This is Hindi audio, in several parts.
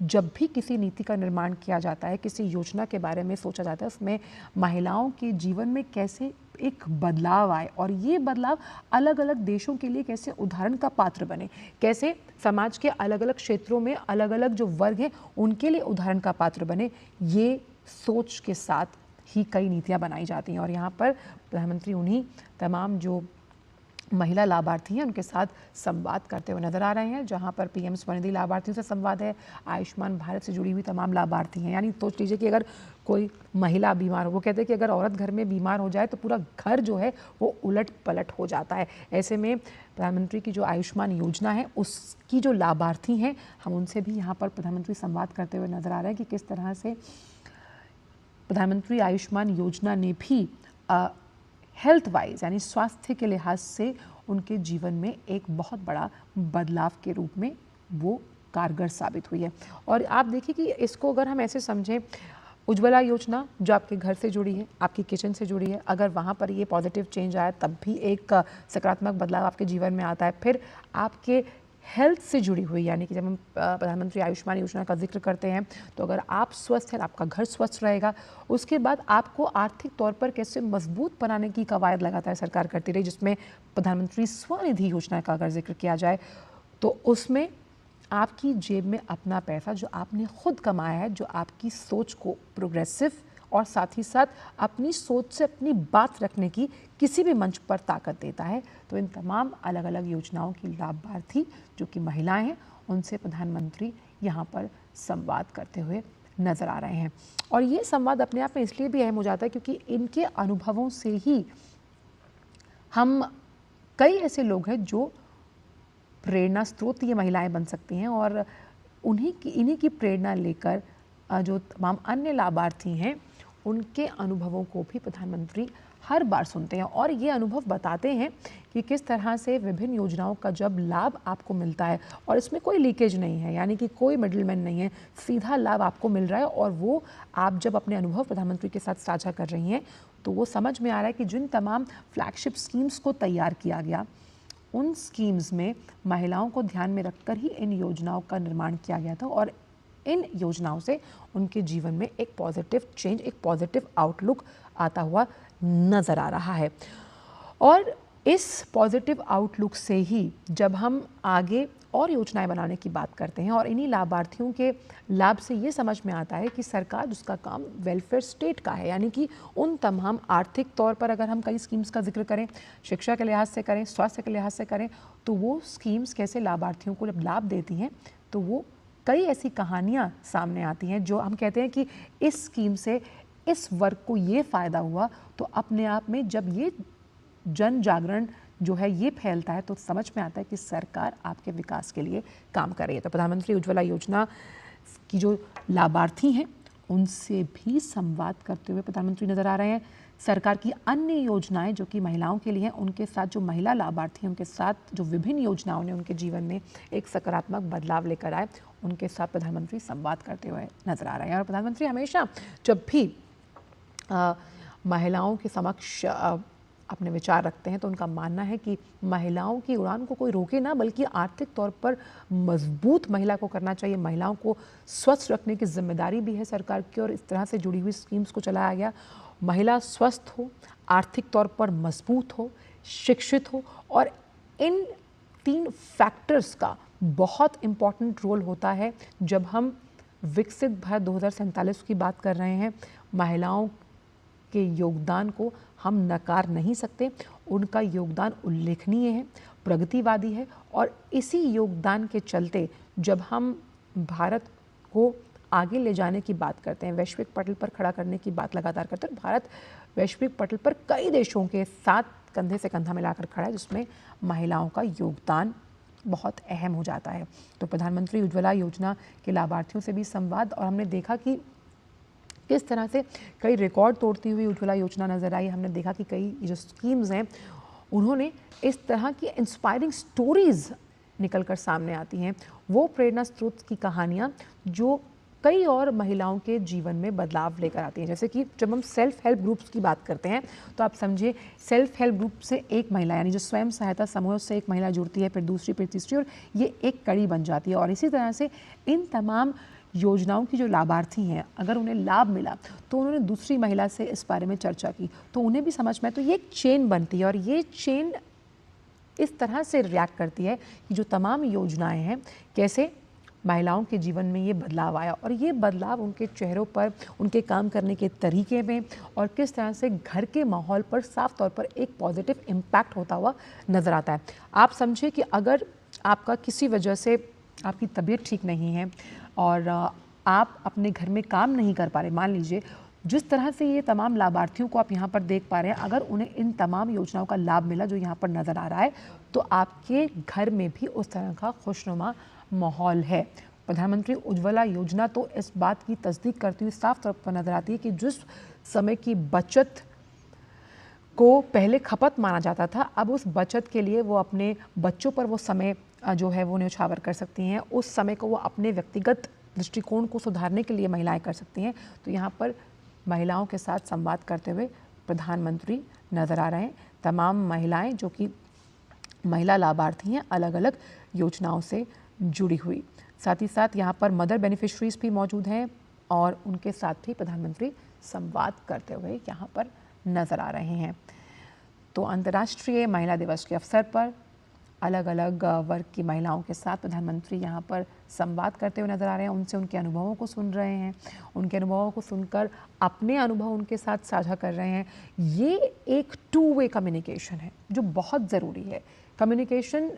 जब भी किसी नीति का निर्माण किया जाता है, किसी योजना के बारे में सोचा जाता है, उसमें महिलाओं के जीवन में कैसे एक बदलाव आए और ये बदलाव अलग अलग देशों के लिए कैसे उदाहरण का पात्र बने, कैसे समाज के अलग अलग क्षेत्रों में अलग अलग जो वर्ग हैं उनके लिए उदाहरण का पात्र बने, ये सोच के साथ ही कई नीतियां बनाई जाती हैं। और यहाँ पर प्रधानमंत्री उन्हीं तमाम जो महिला लाभार्थी हैं उनके साथ संवाद करते हुए नजर आ रहे हैं, जहां पर पीएम स्वनिधि लाभार्थियों से संवाद है, आयुष्मान भारत से जुड़ी हुई तमाम लाभार्थी हैं। यानी सोच लीजिए कि अगर कोई महिला बीमार हो, वो कहते हैं कि अगर औरत घर में बीमार हो जाए तो पूरा घर जो है वो उलट पलट हो जाता है। ऐसे में प्रधानमंत्री की जो आयुष्मान योजना है उसकी जो लाभार्थी हैं, हम उनसे भी यहाँ पर प्रधानमंत्री संवाद करते हुए नजर आ रहे हैं कि किस तरह से प्रधानमंत्री आयुष्मान योजना ने भी हेल्थ वाइज यानी स्वास्थ्य के लिहाज से उनके जीवन में एक बहुत बड़ा बदलाव के रूप में वो कारगर साबित हुई है। और आप देखिए कि इसको अगर हम ऐसे समझें, उज्ज्वला योजना जो आपके घर से जुड़ी है, आपकी किचन से जुड़ी है, अगर वहाँ पर ये पॉजिटिव चेंज आया तब भी एक सकारात्मक बदलाव आपके जीवन में आता है। फिर आपके हेल्थ से जुड़ी हुई, यानी कि जब हम प्रधानमंत्री आयुष्मान योजना का जिक्र करते हैं तो अगर आप स्वस्थ हैं, आपका घर स्वस्थ रहेगा। उसके बाद आपको आर्थिक तौर पर कैसे मजबूत बनाने की कवायद लगातार सरकार करती रही, जिसमें प्रधानमंत्री स्वनिधि योजना का अगर जिक्र किया जाए तो उसमें आपकी जेब में अपना पैसा जो आपने खुद कमाया है, जो आपकी सोच को प्रोग्रेसिव और साथ ही साथ अपनी सोच से अपनी बात रखने की किसी भी मंच पर ताकत देता है। तो इन तमाम अलग अलग योजनाओं की लाभार्थी जो कि महिलाएं हैं, उनसे प्रधानमंत्री यहाँ पर संवाद करते हुए नजर आ रहे हैं। और ये संवाद अपने आप में इसलिए भी अहम हो जाता है क्योंकि इनके अनुभवों से ही हम कई ऐसे लोग हैं जो प्रेरणा स्रोत ये महिलाएं बन सकती हैं और इन्हीं की प्रेरणा लेकर जो तमाम अन्य लाभार्थी हैं उनके अनुभवों को भी प्रधानमंत्री हर बार सुनते हैं और ये अनुभव बताते हैं कि किस तरह से विभिन्न योजनाओं का जब लाभ आपको मिलता है और इसमें कोई लीकेज नहीं है, यानी कि कोई मिडलमैन नहीं है, सीधा लाभ आपको मिल रहा है। और वो आप जब अपने अनुभव प्रधानमंत्री के साथ साझा कर रही हैं तो वो समझ में आ रहा है कि जिन तमाम फ्लैगशिप स्कीम्स को तैयार किया गया, उन स्कीम्स में महिलाओं को ध्यान में रखकर ही इन योजनाओं का निर्माण किया गया था और इन योजनाओं से उनके जीवन में एक पॉजिटिव चेंज, एक पॉजिटिव आउटलुक आता हुआ नज़र आ रहा है। और इस पॉजिटिव आउटलुक से ही जब हम आगे और योजनाएं बनाने की बात करते हैं और इन्हीं लाभार्थियों के लाभ से ये समझ में आता है कि सरकार जिसका काम वेलफेयर स्टेट का है, यानी कि उन तमाम आर्थिक तौर पर अगर हम कई स्कीम्स का जिक्र करें, शिक्षा के लिहाज से करें, स्वास्थ्य के लिहाज से करें, तो वो स्कीम्स कैसे लाभार्थियों को जब लाभ देती हैं तो वो कई ऐसी कहानियाँ सामने आती हैं जो हम कहते हैं कि इस स्कीम से इस वर्ग को ये फ़ायदा हुआ। तो अपने आप में जब ये जन जागरण जो है ये फैलता है तो समझ में आता है कि सरकार आपके विकास के लिए काम कर रही है। तो प्रधानमंत्री उज्ज्वला योजना की जो लाभार्थी हैं उनसे भी संवाद करते हुए प्रधानमंत्री नजर आ रहे हैं। सरकार की अन्य योजनाएं जो कि महिलाओं के लिए हैं, उनके साथ जो महिला लाभार्थी हैं उनके साथ जो विभिन्न योजनाओं ने उनके जीवन में एक सकारात्मक बदलाव लेकर आए, उनके साथ प्रधानमंत्री संवाद करते हुए नजर आ रहे हैं। और प्रधानमंत्री हमेशा जब भी महिलाओं के समक्ष अपने विचार रखते हैं तो उनका मानना है कि महिलाओं की उड़ान को कोई रोके ना, बल्कि आर्थिक तौर पर मजबूत महिला को करना चाहिए। महिलाओं को स्वस्थ रखने की जिम्मेदारी भी है सरकार की और इस तरह से जुड़ी हुई स्कीम्स को चलाया गया। महिला स्वस्थ हो, आर्थिक तौर पर मजबूत हो, शिक्षित हो, और इन 3 फैक्टर्स का बहुत इम्पॉर्टेंट रोल होता है जब हम विकसित भारत 2047 की बात कर रहे हैं। महिलाओं के योगदान को हम नकार नहीं सकते, उनका योगदान उल्लेखनीय है, प्रगतिवादी है। और इसी योगदान के चलते जब हम भारत को आगे ले जाने की बात करते हैं, वैश्विक पटल पर खड़ा करने की बात लगातार करते हैं, भारत वैश्विक पटल पर कई देशों के साथ कंधे से कंधा मिलाकर खड़ा है जिसमें महिलाओं का योगदान बहुत अहम हो जाता है। तो प्रधानमंत्री उज्ज्वला योजना के लाभार्थियों से भी संवाद, और हमने देखा कि किस तरह से कई रिकॉर्ड तोड़ती हुई उज्ज्वला योजना नजर आई। हमने देखा कि कई जो स्कीम्स हैं उन्होंने इस तरह की इंस्पायरिंग स्टोरीज निकलकर सामने आती हैं, वो प्रेरणा स्रोत की कहानियाँ जो कई और महिलाओं के जीवन में बदलाव लेकर आती हैं। जैसे कि जब हम सेल्फ हेल्प ग्रुप्स की बात करते हैं तो आप समझिए सेल्फ हेल्प ग्रुप से एक महिला, यानी जो स्वयं सहायता समूह से एक महिला जुड़ती है, फिर दूसरी, फिर तीसरी, और ये एक कड़ी बन जाती है। और इसी तरह से इन तमाम योजनाओं की जो लाभार्थी हैं, अगर उन्हें लाभ मिला तो उन्होंने दूसरी महिला से इस बारे में चर्चा की, तो उन्हें भी समझ में आए। तो ये एक चेन बनती है और ये चेन इस तरह से रिएक्ट करती है कि जो तमाम योजनाएं हैं, कैसे महिलाओं के जीवन में ये बदलाव आया और ये बदलाव उनके चेहरों पर, उनके काम करने के तरीके में और किस तरह से घर के माहौल पर साफ तौर पर एक पॉजिटिव इम्पैक्ट होता हुआ नज़र आता है। आप समझिए कि अगर आपका किसी वजह से आपकी तबीयत ठीक नहीं है और आप अपने घर में काम नहीं कर पा रहे, मान लीजिए, जिस तरह से ये तमाम लाभार्थियों को आप यहाँ पर देख पा रहे हैं, अगर उन्हें इन तमाम योजनाओं का लाभ मिला जो यहाँ पर नज़र आ रहा है, तो आपके घर में भी उस तरह का खुशनुमा माहौल है। प्रधानमंत्री उज्ज्वला योजना तो इस बात की तस्दीक करती हुई साफ तौर पर नजर आती है कि जिस समय की बचत को पहले खपत माना जाता था, अब उस बचत के लिए वो अपने बच्चों पर वो समय जो है वो न्यौछावर कर सकती हैं, उस समय को वो अपने व्यक्तिगत दृष्टिकोण को सुधारने के लिए महिलाएं कर सकती हैं। तो यहाँ पर महिलाओं के साथ संवाद करते हुए प्रधानमंत्री नजर आ रहे हैं। तमाम महिलाएं जो कि महिला लाभार्थी हैं, अलग अलग योजनाओं से जुड़ी हुई। साथ ही साथ यहाँ पर मदर बेनिफिशरीज भी मौजूद हैं और उनके साथ भी प्रधानमंत्री संवाद करते हुए यहाँ पर नजर आ रहे हैं। तो अंतर्राष्ट्रीय महिला दिवस के अवसर पर अलग अलग वर्ग की महिलाओं के साथ प्रधानमंत्री यहाँ पर संवाद करते हुए नजर आ रहे हैं, उनसे उनके अनुभवों को सुन रहे हैं, उनके अनुभवों को सुनकर अपने अनुभव उनके साथ साझा कर रहे हैं। ये एक टू वे कम्युनिकेशन है जो बहुत ज़रूरी है। कम्युनिकेशन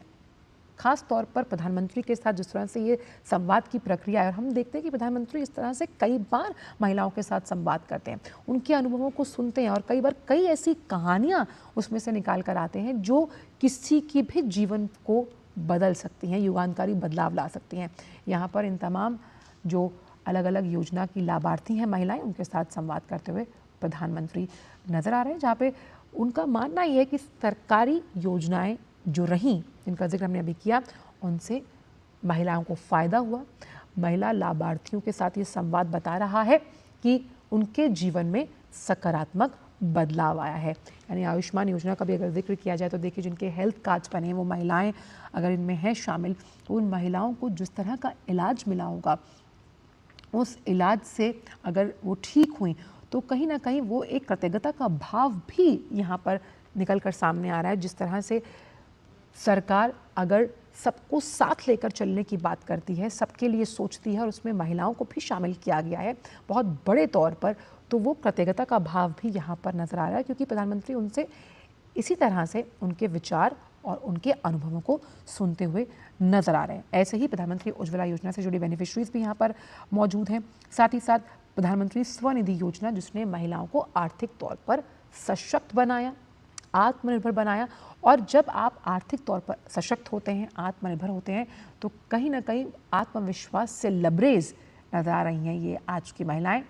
खास तौर पर प्रधानमंत्री के साथ जिस तरह से ये संवाद की प्रक्रिया है, और हम देखते हैं कि प्रधानमंत्री इस तरह से कई बार महिलाओं के साथ संवाद करते हैं, उनके अनुभवों को सुनते हैं और कई बार कई ऐसी कहानियाँ उसमें से निकाल कर आते हैं जो किसी की भी जीवन को बदल सकती हैं, युगांतकारी बदलाव ला सकती हैं। यहाँ पर इन तमाम जो अलग अलग योजना की लाभार्थी हैं महिलाएं, उनके साथ संवाद करते हुए प्रधानमंत्री नज़र आ रहे हैं, जहाँ पे उनका मानना ये है कि सरकारी योजनाएं जो रहीं, जिनका जिक्र हमने अभी किया, उनसे महिलाओं को फ़ायदा हुआ। महिला लाभार्थियों के साथ ये संवाद बता रहा है कि उनके जीवन में सकारात्मक बदलाव आया है। यानी आयुष्मान योजना का भी अगर जिक्र किया जाए तो देखिए, जिनके हेल्थ कार्ड्स बने वो महिलाएं अगर इनमें हैं शामिल, तो उन महिलाओं को जिस तरह का इलाज मिला होगा, उस इलाज से अगर वो ठीक हुई तो कहीं ना कहीं वो एक कृतज्ञता का भाव भी यहाँ पर निकल कर सामने आ रहा है। जिस तरह से सरकार अगर सबको साथ लेकर चलने की बात करती है, सबके लिए सोचती है और उसमें महिलाओं को भी शामिल किया गया है बहुत बड़े तौर पर, तो वो कृतज्ञता का भाव भी यहाँ पर नजर आ रहा है, क्योंकि प्रधानमंत्री उनसे इसी तरह से उनके विचार और उनके अनुभवों को सुनते हुए नजर आ रहे हैं। ऐसे ही प्रधानमंत्री उज्ज्वला योजना से जुड़ी बेनिफिशरीज भी यहाँ पर मौजूद हैं। साथ ही साथ प्रधानमंत्री स्वनिधि योजना, जिसने महिलाओं को आर्थिक तौर पर सशक्त बनाया, आत्मनिर्भर बनाया। और जब आप आर्थिक तौर पर सशक्त होते हैं, आत्मनिर्भर होते हैं, तो कहीं ना कहीं आत्मविश्वास से लबरेज नजर आ रही हैं ये आज की महिलाएं।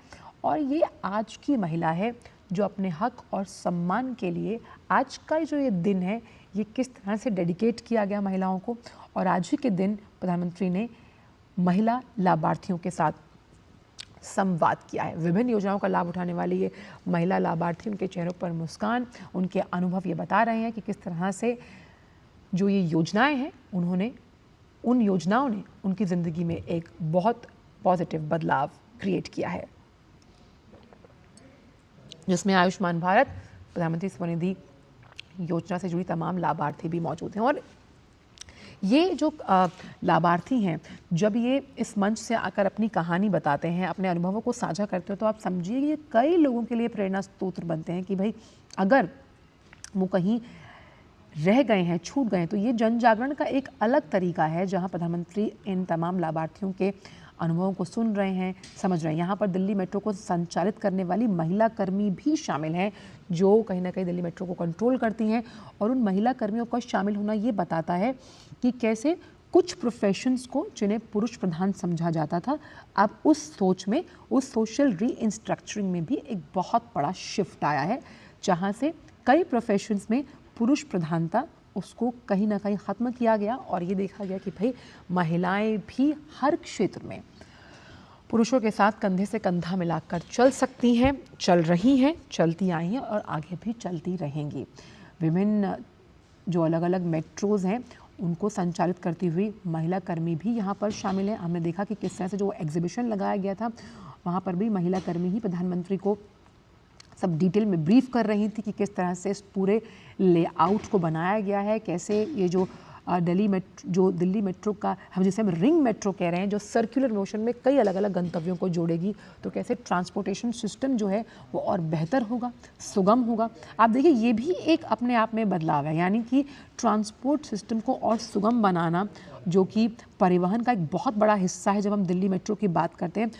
और ये आज की महिला है जो अपने हक और सम्मान के लिए आज का जो ये दिन है, ये किस तरह से डेडिकेट किया गया महिलाओं को। और आज ही के दिन प्रधानमंत्री ने महिला लाभार्थियों के साथ संवाद किया है। विभिन्न योजनाओं का लाभ उठाने वाली ये महिला लाभार्थी, उनके चेहरों पर मुस्कान, उनके अनुभव ये बता रहे हैं कि किस तरह से जो ये योजनाएं हैं, उन योजनाओं ने उनकी ज़िंदगी में एक बहुत पॉजिटिव बदलाव क्रिएट किया है, जिसमें आयुष्मान भारत, प्रधानमंत्री स्वनिधि योजना से जुड़ी तमाम लाभार्थी भी मौजूद हैं। और ये जो लाभार्थी हैं, जब ये इस मंच से आकर अपनी कहानी बताते हैं, अपने अनुभवों को साझा करते हो, तो आप समझिए ये कई लोगों के लिए प्रेरणा स्रोत बनते हैं कि भाई अगर वो कहीं रह गए हैं, छूट गए हैं, तो ये जन जागरण का एक अलग तरीका है, जहां प्रधानमंत्री इन तमाम लाभार्थियों के अनुभवों को सुन रहे हैं, समझ रहे हैं। यहाँ पर दिल्ली मेट्रो को संचालित करने वाली महिला कर्मी भी शामिल हैं, जो कहीं ना कहीं दिल्ली मेट्रो को कंट्रोल करती हैं। और उन महिला कर्मियों का शामिल होना ये बताता है कि कैसे कुछ प्रोफेशंस को, जिन्हें पुरुष प्रधान समझा जाता था, अब उस सोच में, उस सोशल रीइंस्ट्रक्चरिंग में भी एक बहुत बड़ा शिफ्ट आया है, जहाँ से कई प्रोफेशंस में पुरुष प्रधानता उसको कहीं ना कहीं ख़त्म किया गया और ये देखा गया कि भाई महिलाएं भी हर क्षेत्र में पुरुषों के साथ कंधे से कंधा मिलाकर चल सकती हैं, चल रही हैं, चलती आई हैं और आगे भी चलती रहेंगी। विभिन्न जो अलग अलग मेट्रोज़ हैं, उनको संचालित करती हुई महिला कर्मी भी यहाँ पर शामिल हैं। हमने देखा कि किस तरह से जो एग्जीबिशन लगाया गया था वहाँ पर भी महिला कर्मी ही प्रधानमंत्री को सब डिटेल में ब्रीफ कर रही थी कि किस तरह से इस पूरे लेआउट को बनाया गया है, कैसे ये जो दिल्ली मेट्रो का हम जिसे हम रिंग मेट्रो कह रहे हैं, जो सर्कुलर मोशन में कई अलग अलग गंतव्यों को जोड़ेगी, तो कैसे ट्रांसपोर्टेशन सिस्टम जो है वो और बेहतर होगा, सुगम होगा। आप देखिए ये भी एक अपने आप में बदलाव है, यानी कि ट्रांसपोर्ट सिस्टम को और सुगम बनाना, जो कि परिवहन का एक बहुत बड़ा हिस्सा है जब हम दिल्ली मेट्रो की बात करते हैं।